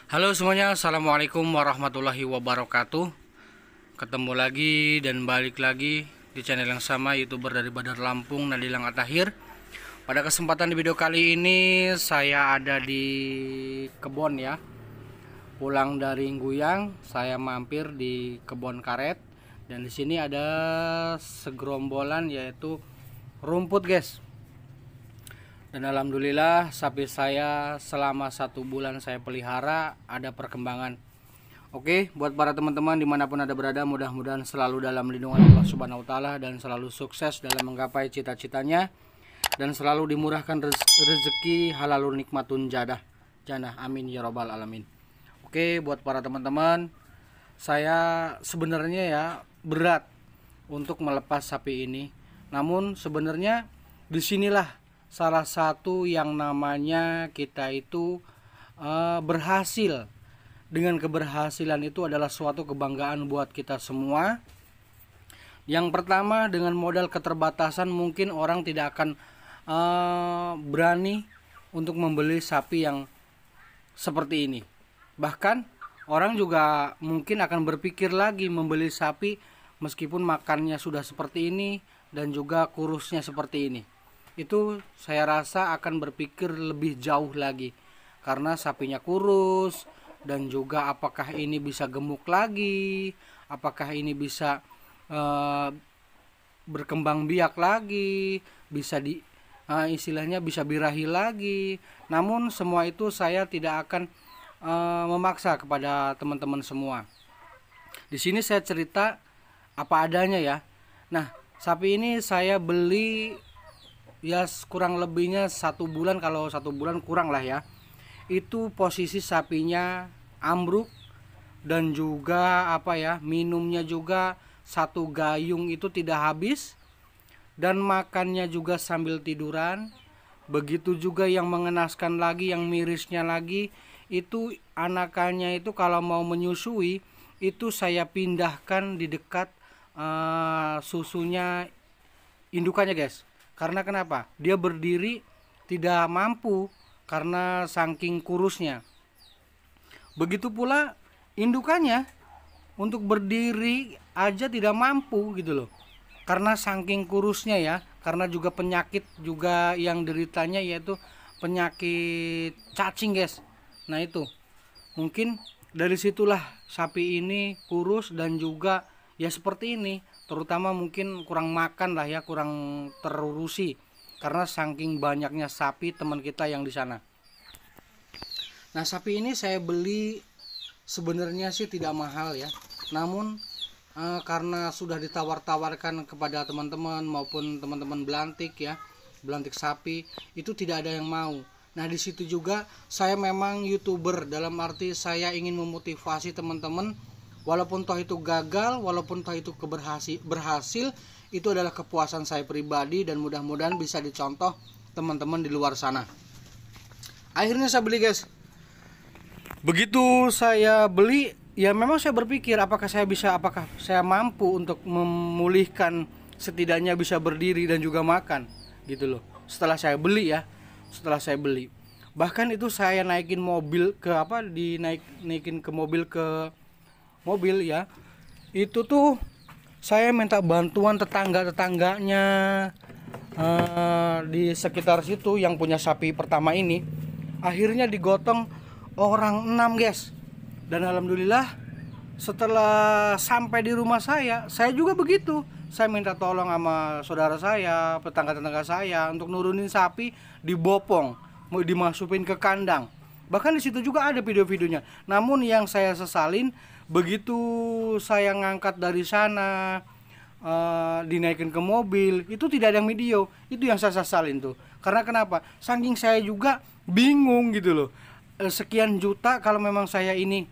Halo semuanya, assalamualaikum warahmatullahi wabarakatuh. Ketemu lagi dan balik lagi di channel yang sama, youtuber dari Badar Lampung, Nadilang Atahir. Pada kesempatan di video kali ini saya ada di kebun ya. Pulang dari Nguyang, saya mampir di kebun karet dan di sini ada segerombolan yaitu rumput guys. Dan alhamdulillah sapi saya selama 1 bulan saya pelihara ada perkembangan. Oke, buat para teman-teman dimanapun Anda berada, mudah-mudahan selalu dalam lindungan Allah Subhanahu wa Ta'ala dan selalu sukses dalam menggapai cita-citanya dan selalu dimurahkan rezeki halalun nikmatun janah, amin ya robbal alamin. Oke, buat para teman-teman, saya sebenarnya ya berat untuk melepas sapi ini. Namun sebenarnya disinilah salah satu yang namanya kita itu berhasil. Dengan keberhasilan itu adalah suatu kebanggaan buat kita semua. Yang pertama, dengan modal keterbatasan mungkin orang tidak akan berani untuk membeli sapi yang seperti ini. Bahkan orang juga mungkin akan berpikir lagi membeli sapi meskipun makannya sudah seperti ini dan juga kurusnya seperti ini. Itu saya rasa akan berpikir lebih jauh lagi karena sapinya kurus dan juga apakah ini bisa gemuk lagi, apakah ini bisa berkembang biak lagi, bisa istilahnya bisa birahi lagi. Namun semua itu saya tidak akan memaksa kepada teman-teman semua. Di sini saya cerita apa adanya ya. Nah, sapi ini saya beli ya kurang lebihnya 1 bulan, kalau 1 bulan kurang lah ya. Itu posisi sapinya ambruk dan juga minumnya juga 1 gayung itu tidak habis dan makannya juga sambil tiduran. Begitu juga yang mengenaskan lagi, yang mirisnya lagi, itu anakannya itu kalau mau menyusui itu saya pindahkan di dekat susunya indukannya guys. Karena kenapa? Dia berdiri tidak mampu karena saking kurusnya. Begitu pula indukannya untuk berdiri aja tidak mampu gitu loh. Karena saking kurusnya ya, karena juga penyakit juga yang deritanya yaitu penyakit cacing guys. Nah itu mungkin dari situlah sapi ini kurus dan juga ya seperti ini. Terutama mungkin kurang makan lah ya, kurang terurusi karena saking banyaknya sapi teman kita yang di sana. Nah, sapi ini saya beli sebenarnya sih tidak mahal ya. Namun karena sudah ditawar-tawarkan kepada teman-teman maupun teman-teman belantik ya, belantik sapi, itu tidak ada yang mau. Nah, di situ juga saya memang YouTuber, dalam arti saya ingin memotivasi teman-teman. Walaupun toh itu gagal, walaupun toh itu berhasil, itu adalah kepuasan saya pribadi dan mudah-mudahan bisa dicontoh teman-teman di luar sana. Akhirnya saya beli guys. Begitu saya beli, ya memang saya berpikir apakah saya mampu untuk memulihkan, setidaknya bisa berdiri dan juga makan gitu loh. Setelah saya beli ya, bahkan itu saya naikin mobil ke naikin ke mobil ya, itu tuh saya minta bantuan tetangganya di sekitar situ yang punya sapi pertama ini. Akhirnya digotong orang 6 guys. Dan alhamdulillah setelah sampai di rumah saya juga begitu. Saya minta tolong sama saudara saya, tetangga saya untuk nurunin sapi, dibopong, mau dimasukin ke kandang. Bahkan di situ juga ada video-videonya. Namun yang saya sesalin, begitu saya ngangkat dari sana, dinaikin ke mobil, itu tidak ada yang video. Itu yang saya sesalin tuh. Karena kenapa? Saking saya juga bingung gitu loh. Sekian juta kalau memang saya ini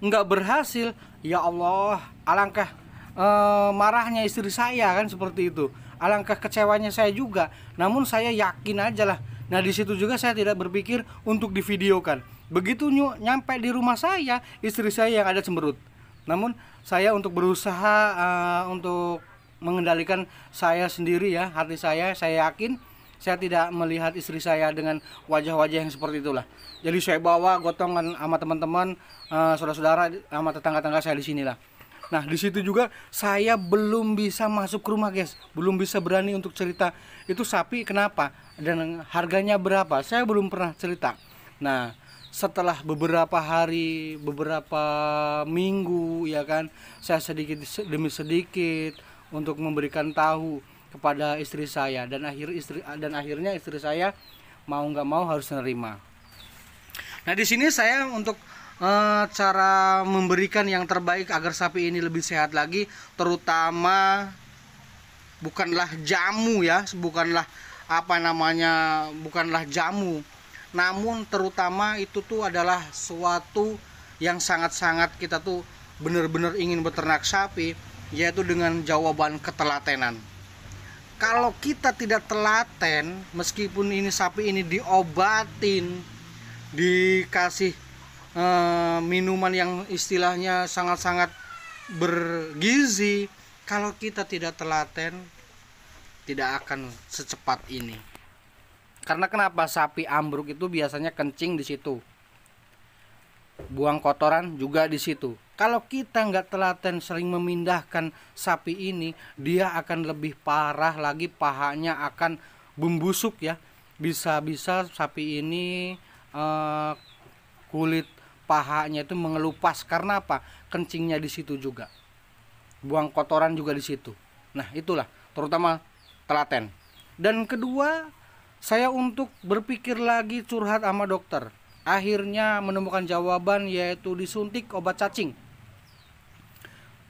nggak berhasil, ya Allah, alangkah marahnya istri saya kan, seperti itu. Alangkah kecewanya saya juga. Namun saya yakin aja lah. Nah di situ juga saya tidak berpikir untuk divideokan. Begitu nyampe di rumah saya, istri saya yang ada cemberut. Namun saya untuk berusaha untuk mengendalikan saya sendiri ya, hati saya yakin saya tidak melihat istri saya dengan wajah-wajah yang seperti itulah. Jadi saya bawa gotongan sama teman-teman, saudara-saudara, sama tetangga-tetangga saya di sinilah. Nah, di situ juga saya belum bisa masuk ke rumah, guys. Belum bisa berani untuk cerita itu sapi kenapa dan harganya berapa. Saya belum pernah cerita. Nah, setelah beberapa hari, beberapa minggu, ya kan, saya sedikit demi sedikit untuk memberikan tahu kepada istri saya, dan akhirnya istri saya mau nggak mau harus menerima. Nah, di sini saya untuk cara memberikan yang terbaik agar sapi ini lebih sehat lagi, terutama bukanlah jamu ya, bukanlah bukanlah jamu, namun terutama itu tuh adalah suatu yang sangat-sangat kita tuh benar-benar ingin beternak sapi, yaitu dengan jawaban ketelatenan. Kalau kita tidak telaten, meskipun ini sapi ini diobatin, dikasih minuman yang istilahnya sangat-sangat bergizi, kalau kita tidak telaten, tidak akan secepat ini. Karena kenapa? Sapi ambruk itu biasanya kencing di situ, buang kotoran juga di situ. Kalau kita nggak telaten sering memindahkan sapi ini, dia akan lebih parah lagi, pahanya akan membusuk ya. Bisa-bisa sapi ini kulit pahanya itu mengelupas. Karena apa? Kencingnya di situ juga, buang kotoran juga di situ. Nah, itulah terutama telaten. Dan kedua, saya untuk berpikir lagi curhat sama dokter. Akhirnya menemukan jawaban, yaitu disuntik obat cacing.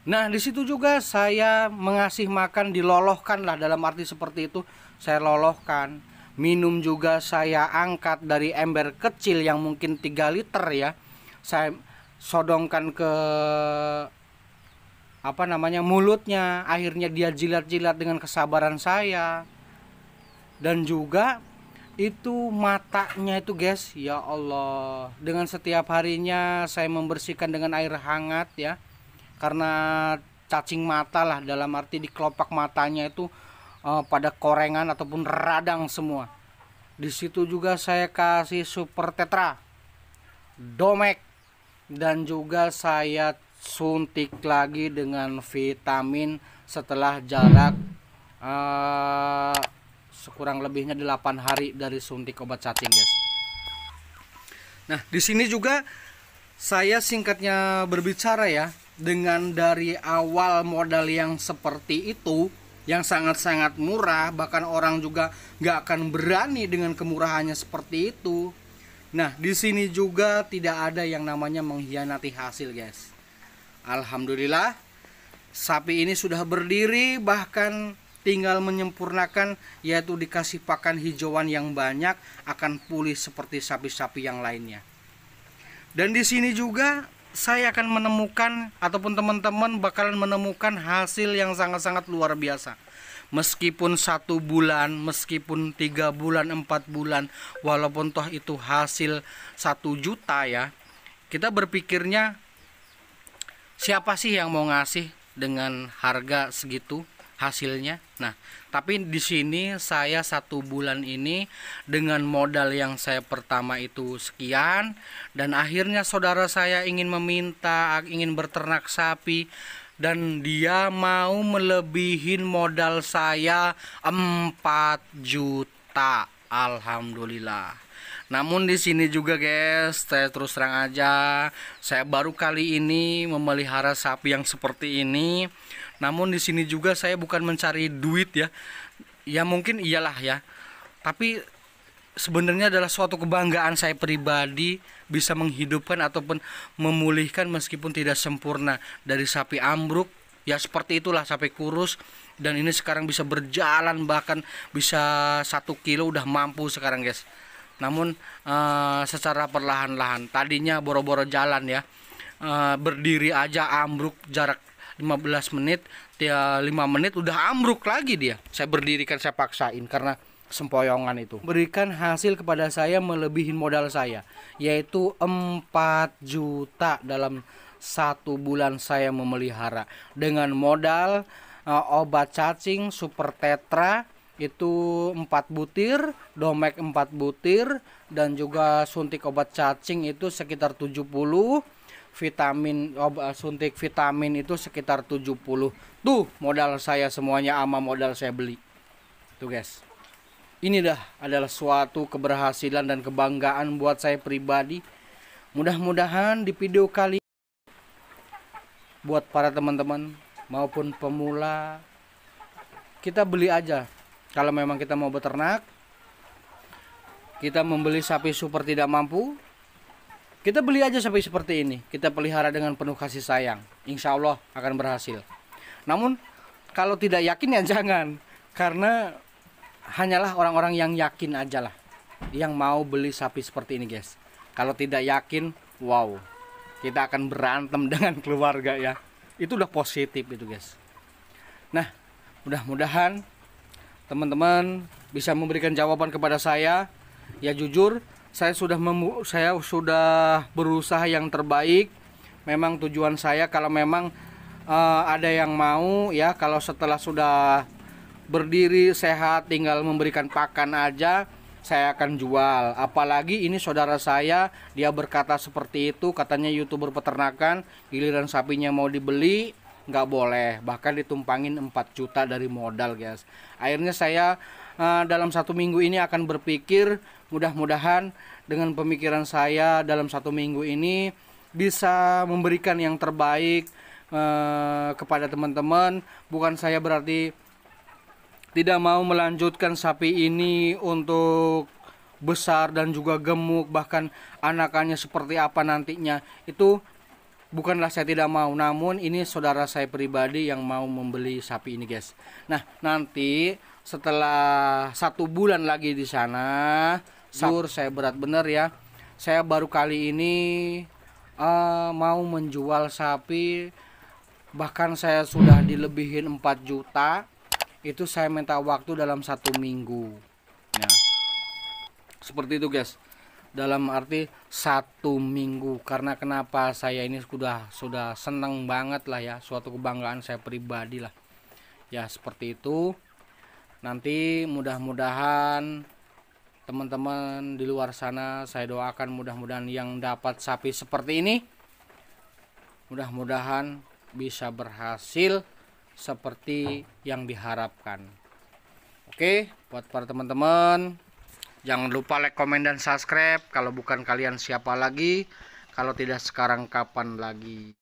Nah, di situ juga saya mengasih makan, dilolohkan lah, dalam arti seperti itu. Saya lolohkan. Minum juga saya angkat dari ember kecil yang mungkin 3 liter ya. Saya sodongkan ke mulutnya. Akhirnya dia jilat-jilat dengan kesabaran saya. Dan juga itu matanya itu, guys, ya Allah, dengan setiap harinya saya membersihkan dengan air hangat ya. Karena cacing mata lah, dalam arti di kelopak matanya itu pada korengan ataupun radang semua. Di situ juga saya kasih Super Tetra, Domek, dan juga saya suntik lagi dengan vitamin setelah jarak sekurang lebihnya 8 hari dari suntik obat cacing, guys. Nah, di sini juga saya singkatnya berbicara ya, dengan dari awal modal yang seperti itu, yang sangat-sangat murah, bahkan orang juga nggak akan berani dengan kemurahannya seperti itu. Nah, di sini juga tidak ada yang namanya mengkhianati hasil, guys. Alhamdulillah, sapi ini sudah berdiri, bahkan tinggal menyempurnakan, yaitu dikasih pakan hijauan yang banyak, akan pulih seperti sapi-sapi yang lainnya. Dan di sini juga saya akan menemukan, ataupun teman-teman bakalan menemukan hasil yang sangat-sangat luar biasa. Meskipun 1 bulan, meskipun 3 bulan, 4 bulan, walaupun toh itu hasil 1 juta ya, kita berpikirnya siapa sih yang mau ngasih dengan harga segitu hasilnya. Nah, tapi di sini saya 1 bulan ini dengan modal yang saya pertama itu sekian, dan akhirnya saudara saya ingin berternak sapi, dan dia mau melebihin modal saya 4 juta. Alhamdulillah. Namun di sini juga, guys, saya terus terang aja, saya baru kali ini memelihara sapi yang seperti ini. Namun di sini juga saya bukan mencari duit ya. Ya mungkin iyalah ya. Tapi sebenarnya adalah suatu kebanggaan saya pribadi bisa menghidupkan ataupun memulihkan meskipun tidak sempurna dari sapi ambruk. Ya seperti itulah, sapi kurus, dan ini sekarang bisa berjalan, bahkan bisa 1 kilo udah mampu sekarang, guys. Namun secara perlahan-lahan, tadinya boro-boro jalan ya, berdiri aja ambruk jarak 15 menit, 5 menit udah ambruk lagi dia. Saya berdirikan, saya paksain karena sempoyongan itu. Berikan hasil kepada saya melebihi modal saya, yaitu 4 juta dalam 1 bulan saya memelihara. Dengan modal obat cacing, Super Tetra, itu 4 butir, domek 4 butir, dan juga suntik obat cacing itu sekitar 70, suntik vitamin itu sekitar 70. Tuh modal saya semuanya sama modal saya beli. Tuh guys. Ini dah adalah suatu keberhasilan dan kebanggaan buat saya pribadi. Mudah-mudahan di video kali buat para teman-teman maupun pemula, kita beli aja. Kalau memang kita mau beternak, kita membeli sapi super tidak mampu, kita beli aja sapi seperti ini. Kita pelihara dengan penuh kasih sayang. Insya Allah akan berhasil. Namun kalau tidak yakin ya jangan. Karena hanyalah orang-orang yang yakin aja lah yang mau beli sapi seperti ini guys. Kalau tidak yakin, wow, kita akan berantem dengan keluarga ya. Itu udah positif itu guys. Nah, mudah-mudahan teman-teman bisa memberikan jawaban kepada saya. Ya jujur, saya sudah berusaha yang terbaik. Memang tujuan saya kalau memang ada yang mau ya, kalau setelah sudah berdiri sehat tinggal memberikan pakan aja, saya akan jual. Apalagi ini saudara saya, dia berkata seperti itu, katanya YouTuber peternakan, giliran sapinya mau dibeli nggak boleh, bahkan ditumpangin 4 juta dari modal guys. Akhirnya saya dalam 1 minggu ini akan berpikir, mudah-mudahan dengan pemikiran saya dalam 1 minggu ini bisa memberikan yang terbaik kepada teman-teman. Bukan saya berarti tidak mau melanjutkan sapi ini untuk besar dan juga gemuk, bahkan anakannya seperti apa nantinya, itu bukanlah saya tidak mau, namun ini saudara saya pribadi yang mau membeli sapi ini guys. Nah nanti setelah 1 bulan lagi di sana, saya berat bener ya, saya baru kali ini mau menjual sapi. Bahkan saya sudah dilebihin 4 juta. Itu saya minta waktu dalam 1 minggu ya. Seperti itu guys, dalam arti 1 minggu. Karena kenapa saya ini sudah seneng banget lah ya, suatu kebanggaan saya pribadi lah ya, seperti itu. Nanti mudah-mudahan teman-teman di luar sana, saya doakan mudah-mudahan yang dapat sapi seperti ini mudah-mudahan bisa berhasil seperti yang diharapkan. Oke, buat para teman-teman, jangan lupa like, komen, dan subscribe. Kalau bukan kalian siapa lagi? Kalau tidak sekarang kapan lagi?